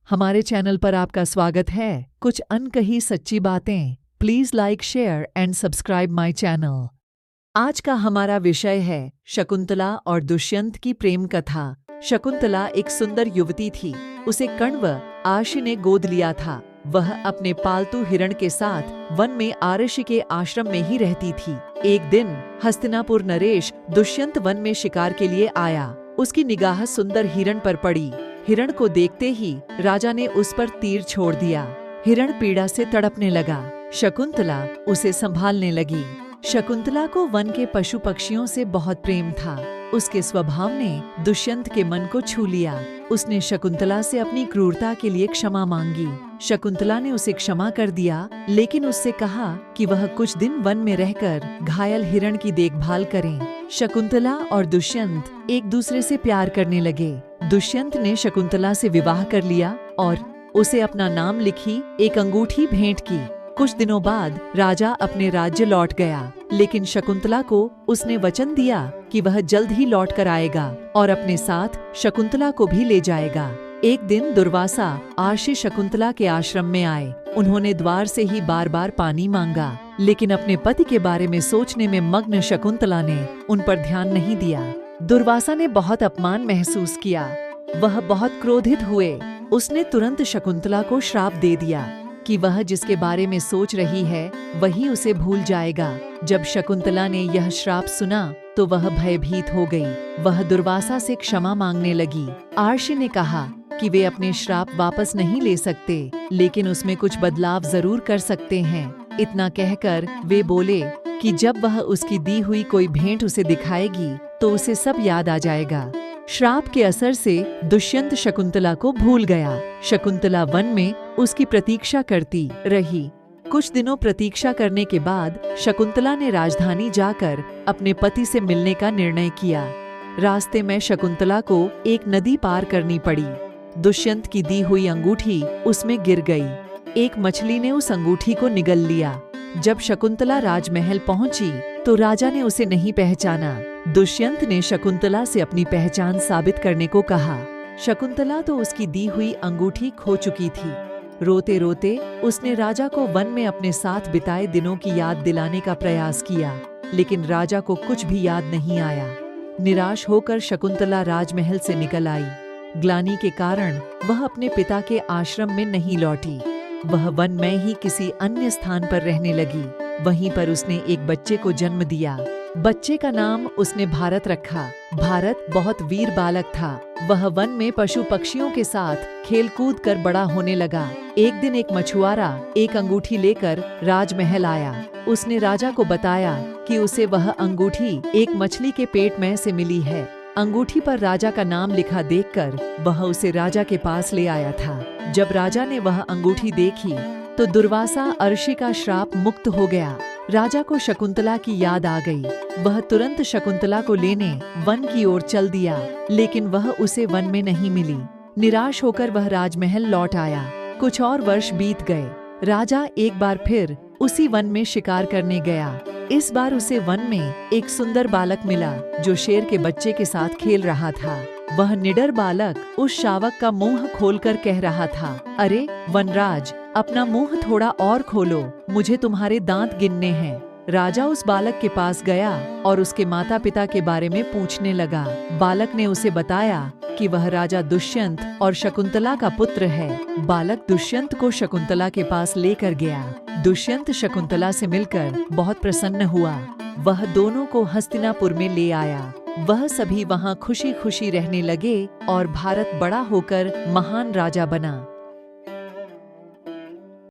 हमारे चैनल पर आपका स्वागत है। कुछ अनकही सच्ची बातें। Please like, share and subscribe my channel. आज का हमारा विषय है शकुंतला और दुष्यंत की प्रेम कथा। शकुंतला एक सुंदर युवती थी। उसे कण्व आर्षि ने गोद लिया था। वह अपने पालतू हिरण के साथ वन में आर्षि के आश्रम में ही रहती थी। एक दिन हस्तिनापुर नरेश दुष्यंत वन में शिकार के लिए आया। उसकी निगाह सुंदर हिरण पर पड़ी। हिरण को देखते ही राजा ने उस पर तीर छोड़ दिया। हिरण पीड़ा से तड़पने लगा। शकुंतला उसे संभालने लगी। शकुंतला को वन के पशु पक्षियों से बहुत प्रेम था। उसके स्वभाव ने दुष्यंत के मन को छू लिया। उसने शकुंतला से अपनी क्रूरता के लिए क्षमा मांगी। शकुंतला ने उसे क्षमा कर दिया, लेकिन उससे कहा कि वह कुछ दिन वन में रहकर घायल हिरण की देखभाल करें। शकुंतला और दुष्यंत एक दूसरे से प्यार करने लगे। दुष्यंत ने शकुंतला से विवाह कर लिया और उसे अपना नाम लिखी एक अंगूठी भेंट की। कुछ दिनों बाद राजा अपने राज्य लौट गया, लेकिन शकुंतला को उसने वचन दिया कि वह जल्द ही लौट कर आएगा और अपने साथ शकुंतला को भी ले जाएगा। एक दिन दुर्वासा आर्षि शकुंतला के आश्रम में आए। उन्होंने द्वार से ही बार बार पानी मांगा, लेकिन अपने पति के बारे में सोचने में मग्न शकुंतला ने उन पर ध्यान नहीं दिया। दुर्वासा ने बहुत अपमान महसूस किया। वह बहुत क्रोधित हुए। उसने तुरंत शकुंतला को श्राप दे दिया कि वह जिसके बारे में सोच रही है वही उसे भूल जाएगा। जब शकुंतला ने यह श्राप सुना तो वह भयभीत हो गई। वह दुर्वासा से क्षमा मांगने लगी। आर्षि ने कहा कि वे अपने श्राप वापस नहीं ले सकते, लेकिन उसमें कुछ बदलाव जरूर कर सकते हैं। इतना कहकर वे बोले कि जब वह उसकी दी हुई कोई भेंट उसे दिखाएगी तो उसे सब याद आ जाएगा। श्राप के असर से दुष्यंत शकुंतला को भूल गया। शकुंतला वन में उसकी प्रतीक्षा करती रही। कुछ दिनों प्रतीक्षा करने के बाद शकुंतला ने राजधानी जाकर अपने पति से मिलने का निर्णय किया। रास्ते में शकुंतला को एक नदी पार करनी पड़ी। दुष्यंत की दी हुई अंगूठी उसमें गिर गई। एक मछली ने उस अंगूठी को निगल लिया। जब शकुंतला राजमहल पहुंची तो राजा ने उसे नहीं पहचाना। दुष्यंत ने शकुंतला से अपनी पहचान साबित करने को कहा। शकुंतला तो उसकी दी हुई अंगूठी खो चुकी थी। रोते रोते उसने राजा को वन में अपने साथ बिताए दिनों की याद दिलाने का प्रयास किया, लेकिन राजा को कुछ भी याद नहीं आया। निराश होकर शकुंतला राजमहल से निकल आई। ग्लानि के कारण वह अपने पिता के आश्रम में नहीं लौटी। वह वन में ही किसी अन्य स्थान पर रहने लगी। वहीं पर उसने एक बच्चे को जन्म दिया। बच्चे का नाम उसने भारत रखा। भारत बहुत वीर बालक था। वह वन में पशु पक्षियों के साथ खेल कूद कर बड़ा होने लगा। एक दिन एक मछुआरा एक अंगूठी लेकर राजमहल आया। उसने राजा को बताया कि उसे वह अंगूठी एक मछली के पेट में से मिली है। अंगूठी पर राजा का नाम लिखा देखकर वह उसे राजा के पास ले आया था। जब राजा ने वह अंगूठी देखी तो दुर्वासा आर्षि का श्राप मुक्त हो गया। राजा को शकुंतला की याद आ गई। वह तुरंत शकुंतला को लेने वन की ओर चल दिया, लेकिन वह उसे वन में नहीं मिली। निराश होकर वह राजमहल लौट आया। कुछ और वर्ष बीत गए। राजा एक बार फिर उसी वन में शिकार करने गया। इस बार उसे वन में एक सुंदर बालक मिला जो शेर के बच्चे के साथ खेल रहा था। वह निडर बालक उस शावक का मुंह खोलकर कह रहा था, अरे वनराज, अपना मुंह थोड़ा और खोलो, मुझे तुम्हारे दांत गिनने हैं। राजा उस बालक के पास गया और उसके माता पिता के बारे में पूछने लगा। बालक ने उसे बताया कि वह राजा दुष्यंत और शकुंतला का पुत्र है। बालक दुष्यंत को शकुंतला के पास लेकर गया। दुष्यंत शकुंतला से मिलकर बहुत प्रसन्न हुआ। वह दोनों को हस्तिनापुर में ले आया। वह सभी वहां खुशी खुशी रहने लगे और भारत बड़ा होकर महान राजा बना।